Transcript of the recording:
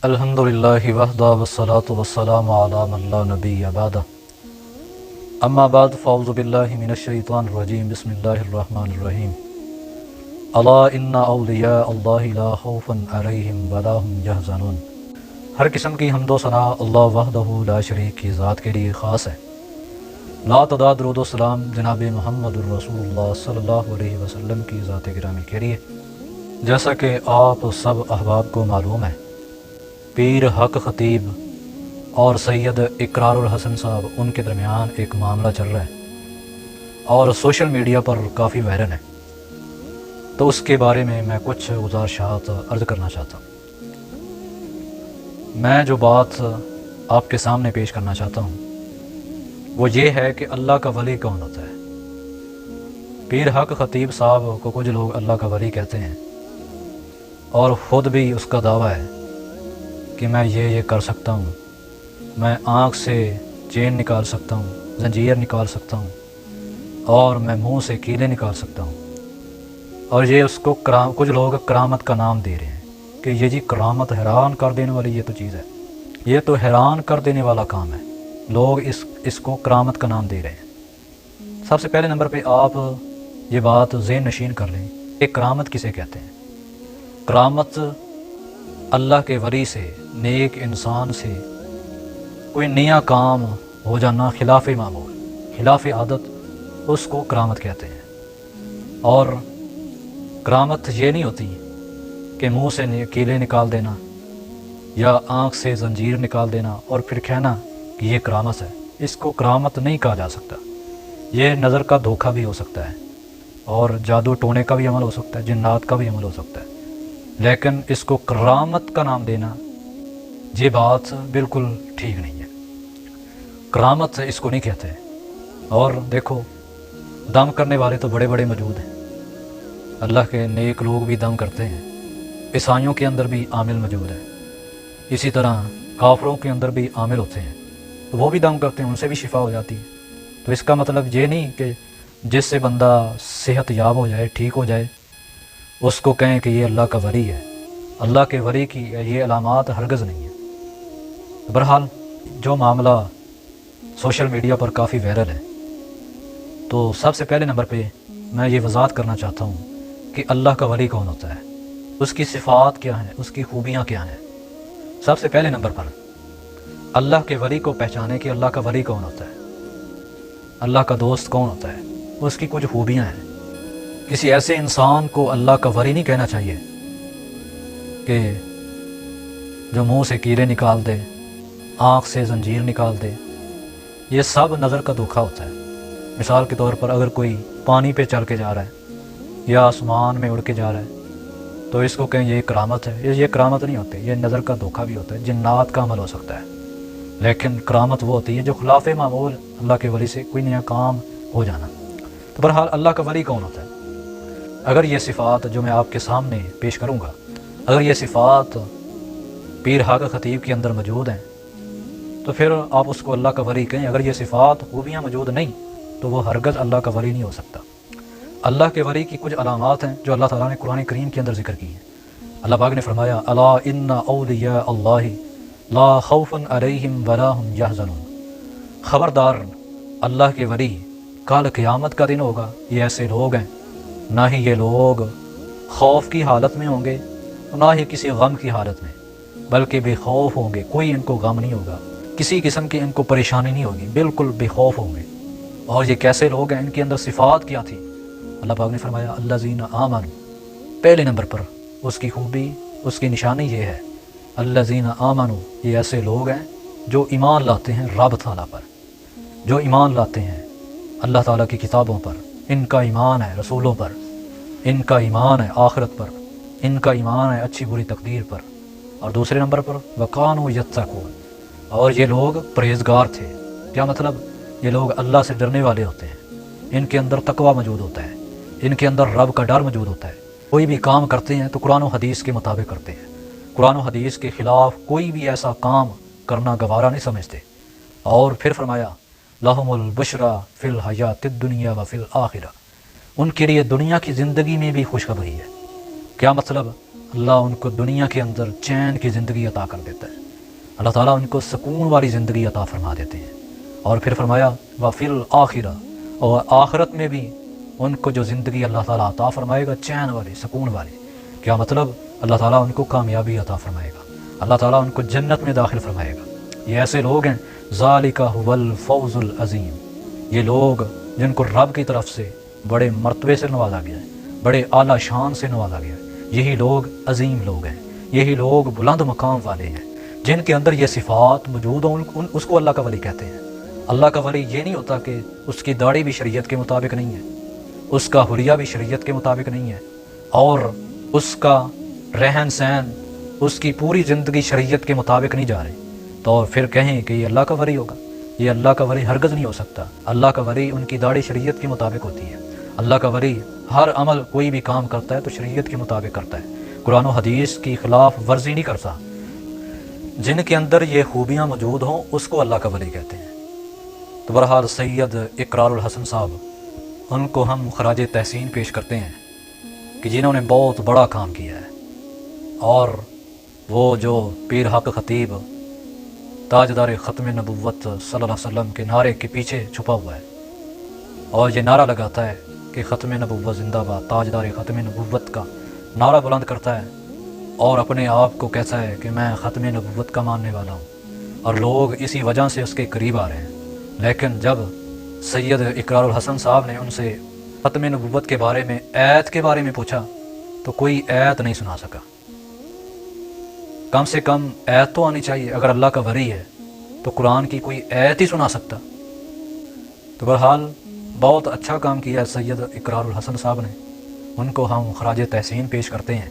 الحمد للہ وحدہ والصلاة والسلام علی من لا نبی بعدہ اما بعد فاعوذ باللہ من الشیطان الرجیم بسم اللہ الرحمن الرحیم الا ان اولیاء اللہ لا خوف علیہم ولا هم یحزنون۔ ہر قسم کی حمد و ثنا اللہ وحدہ لا شریک کی ذات کے لیے خاص ہے۔ لا تعداد درود و سلام جناب محمد الرسول اللہ صلی اللہ علیہ وسلم کی ذات گرامی کے لیے۔ جیسا کہ آپ سب احباب کو معلوم ہے، پیر حق خطیب اور سید اقرار الحسن صاحب ان کے درمیان ایک معاملہ چل رہا ہے اور سوشل میڈیا پر کافی وائرل ہے، تو اس کے بارے میں کچھ گزارشات عرض کرنا چاہتا ہوں۔ میں جو بات آپ کے سامنے پیش کرنا چاہتا ہوں وہ یہ ہے کہ اللہ کا ولی کون ہوتا ہے۔ پیر حق خطیب صاحب کو کچھ لوگ اللہ کا ولی کہتے ہیں اور خود بھی اس کا دعویٰ ہے کہ میں یہ کر سکتا ہوں، میں آنکھ سے چین نکال سکتا ہوں، زنجیر نکال سکتا ہوں، اور میں منہ سے کیلے نکال سکتا ہوں، اور یہ اس کو کچھ لوگ کرامت کا نام دے رہے ہیں کہ یہ جی کرامت، حیران کر دینے والی یہ تو چیز ہے، یہ تو حیران کر دینے والا کام ہے۔ لوگ اس کو کرامت کا نام دے رہے ہیں۔ سب سے پہلے نمبر پہ آپ یہ بات ذہن نشین کر لیں کہ کرامت کسے کہتے ہیں۔ کرامت اللہ کے ولی سے، نیک انسان سے کوئی نیا کام ہو جانا، خلاف معمول، خلاف عادت، اس کو کرامت کہتے ہیں۔ اور کرامت یہ نہیں ہوتی کہ منہ سے کیلے نکال دینا یا آنکھ سے زنجیر نکال دینا اور پھر کہنا کہ یہ کرامت ہے۔ اس کو کرامت نہیں کہا جا سکتا۔ یہ نظر کا دھوکہ بھی ہو سکتا ہے اور جادو ٹونے کا بھی عمل ہو سکتا ہے، جنات کا بھی عمل ہو سکتا ہے، لیکن اس کو کرامت کا نام دینا یہ بات بالکل ٹھیک نہیں ہے۔ کرامت اس کو نہیں کہتے۔ اور دیکھو، دم کرنے والے تو بڑے بڑے موجود ہیں، اللہ کے نیک لوگ بھی دم کرتے ہیں، عیسائیوں کے اندر بھی عامل موجود ہے، اسی طرح کافروں کے اندر بھی عامل ہوتے ہیں، تو وہ بھی دم کرتے ہیں، ان سے بھی شفا ہو جاتی ہے۔ تو اس کا مطلب یہ نہیں کہ جس سے بندہ صحت یاب ہو جائے، ٹھیک ہو جائے، اس کو کہیں کہ یہ اللہ کا ولی ہے۔ اللہ کے ولی کی یہ علامات ہرگز نہیں ہیں۔ بہرحال جو معاملہ سوشل میڈیا پر کافی وائرل ہے، تو سب سے پہلے نمبر پہ میں یہ وضاحت کرنا چاہتا ہوں کہ اللہ کا ولی کون ہوتا ہے، اس کی صفات کیا ہیں، اس کی خوبیاں کیا ہیں۔ سب سے پہلے نمبر پر اللہ کے ولی کو پہچانے کہ اللہ کا ولی کون ہوتا ہے، اللہ کا دوست کون ہوتا ہے، اس کی کچھ خوبیاں ہیں۔ کسی ایسے انسان کو اللہ کا ولی نہیں کہنا چاہیے کہ جو منہ سے کیلے نکال دے، آنکھ سے زنجیر نکال دے۔ یہ سب نظر کا دھوکہ ہوتا ہے۔ مثال کے طور پر اگر کوئی پانی پہ چل کے جا رہا ہے یا آسمان میں اڑ کے جا رہا ہے تو اس کو کہیں یہ کرامت ہے۔ یہ کرامت نہیں ہوتی، یہ نظر کا دھوکہ بھی ہوتا ہے، جنات کا عمل ہو سکتا ہے۔ لیکن کرامت وہ ہوتی ہے جو خلاف معمول اللہ کے ولی سے کوئی نیا کام ہو جانا۔ تو بہرحال اللہ کا ولی کون ہوتا ہے؟ اگر یہ صفات جو میں آپ کے سامنے پیش کروں گا، اگر یہ صفات پیر حق خطیب کے اندر موجود ہیں تو پھر آپ اس کو اللہ کا ولی کہیں۔ اگر یہ صفات خوبیاں موجود نہیں تو وہ ہرگز اللہ کا ولی نہیں ہو سکتا۔ اللہ کے ولی کی کچھ علامات ہیں جو اللہ تعالیٰ نے قرآن کریم کے اندر ذکر کی ہیں۔ اللہ پاک نے فرمایا الا ان اولیاء اللہ لا خوف علیہم ولا هم یحزنون۔ خبردار، اللہ کے ولی کل قیامت کا دن ہوگا، یہ ایسے لوگ ہیں نہ ہی یہ لوگ خوف کی حالت میں ہوں گے نہ ہی کسی غم کی حالت میں، بلکہ بے خوف ہوں گے۔ کوئی ان کو غم نہیں ہوگا، کسی قسم کی ان کو پریشانی نہیں ہوگی، بالکل بے خوف ہوں گے۔ اور یہ کیسے لوگ ہیں، ان کے اندر صفات کیا تھی؟ اللہ پاک نے فرمایا الذین آمنوا۔ پہلے نمبر پر اس کی خوبی، اس کی نشانی یہ ہے الذین آمنوا، یہ ایسے لوگ ہیں جو ایمان لاتے ہیں رب تعالیٰ پر، جو ایمان لاتے ہیں اللہ تعالیٰ کی کتابوں پر، ان کا ایمان ہے رسولوں پر، ان کا ایمان ہے آخرت پر، ان کا ایمان ہے اچھی بری تقدیر پر۔ اور دوسرے نمبر پر وَقَانُوا يَتَّقُونَ، اور یہ لوگ پرہیزگار تھے۔ کیا مطلب؟ یہ لوگ اللہ سے ڈرنے والے ہوتے ہیں، ان کے اندر تقوی موجود ہوتا ہے، ان کے اندر رب کا ڈر موجود ہوتا ہے۔ کوئی بھی کام کرتے ہیں تو قرآن و حدیث کے مطابق کرتے ہیں، قرآن و حدیث کے خلاف کوئی بھی ایسا کام کرنا گوارا نہیں سمجھتے۔ اور پھر فرمایا لَهُمُ الْبُشْرَى فِي الْحَيَاةِ الدُّنْيَا وَفِي الْآخِرَةِ، ان کے لیے دنیا کی زندگی میں بھی خوشخبری ہے۔ کیا مطلب؟ اللہ ان کو دنیا کے اندر چین کی زندگی عطا کر دیتا ہے، اللہ تعالیٰ ان کو سکون والی زندگی عطا فرما دیتے ہیں۔ اور پھر فرمایا وفی الآخرہ، اور آخرت میں بھی ان کو جو زندگی اللہ تعالیٰ عطا فرمائے گا چین والی، سکون والی، کیا مطلب؟ اللہ تعالیٰ ان کو کامیابی عطا فرمائے گا، اللہ تعالیٰ ان کو جنت میں داخل فرمائے گا۔ یہ ایسے لوگ ہیں ذالک هو الفوز العظیم، یہ لوگ جن کو رب کی طرف سے بڑے مرتبے سے نوازا گیا ہے، بڑے اعلیٰ شان سے نوازا گیا ہے، یہی لوگ عظیم لوگ ہیں، یہی لوگ بلند مقام والے ہیں، جن کے اندر یہ صفات موجود ہوں اس کو اللہ کا ولی کہتے ہیں۔ اللہ کا ولی یہ نہیں ہوتا کہ اس کی داڑھی بھی شریعت کے مطابق نہیں ہے، اس کا حلیہ بھی شریعت کے مطابق نہیں ہے، اور اس کا رہن سہن، اس کی پوری زندگی شریعت کے مطابق نہیں جا رہی، تو پھر کہیں کہ یہ اللہ کا ولی ہوگا۔ یہ اللہ کا ولی ہرگز نہیں ہو سکتا۔ اللہ کا ولی ان کی داڑھی شریعت کے مطابق ہوتی ہے، اللہ کا ولی ہر عمل کوئی بھی کام کرتا ہے تو شریعت کے مطابق کرتا ہے، قرآن و حدیث کی خلاف ورزی نہیں کرتا۔ جن کے اندر یہ خوبیاں موجود ہوں اس کو اللہ کا ولی کہتے ہیں۔ تو بہرحال سید اقرار الحسن صاحب، ان کو ہم خراج تحسین پیش کرتے ہیں کہ جنہوں نے بہت بڑا کام کیا ہے، اور وہ جو پیر حق خطیب تاجدار ختم نبوت صلی اللہ علیہ وسلم کے نعرے کے پیچھے چھپا ہوا ہے، اور یہ نعرہ لگاتا ہے کہ ختم نبوت زندہ باد، تاجدار ختم نبوت کا نعرہ بلند کرتا ہے، اور اپنے آپ کو کہتا ہے کہ میں ختم نبوت کا ماننے والا ہوں، اور لوگ اسی وجہ سے اس کے قریب آ رہے ہیں۔ لیکن جب سید اقرار الحسن صاحب نے ان سے ختم نبوت کے بارے میں، ایت کے بارے میں پوچھا، تو کوئی ایت نہیں سنا سکا۔ کم سے کم ایت تو آنی چاہیے، اگر اللہ کا ولی ہے تو قرآن کی کوئی ایت ہی سنا سکتا۔ تو بہرحال بہت اچھا کام کیا ہے سید اقرار الحسن صاحب نے، ان کو ہم خراج تحسین پیش کرتے ہیں۔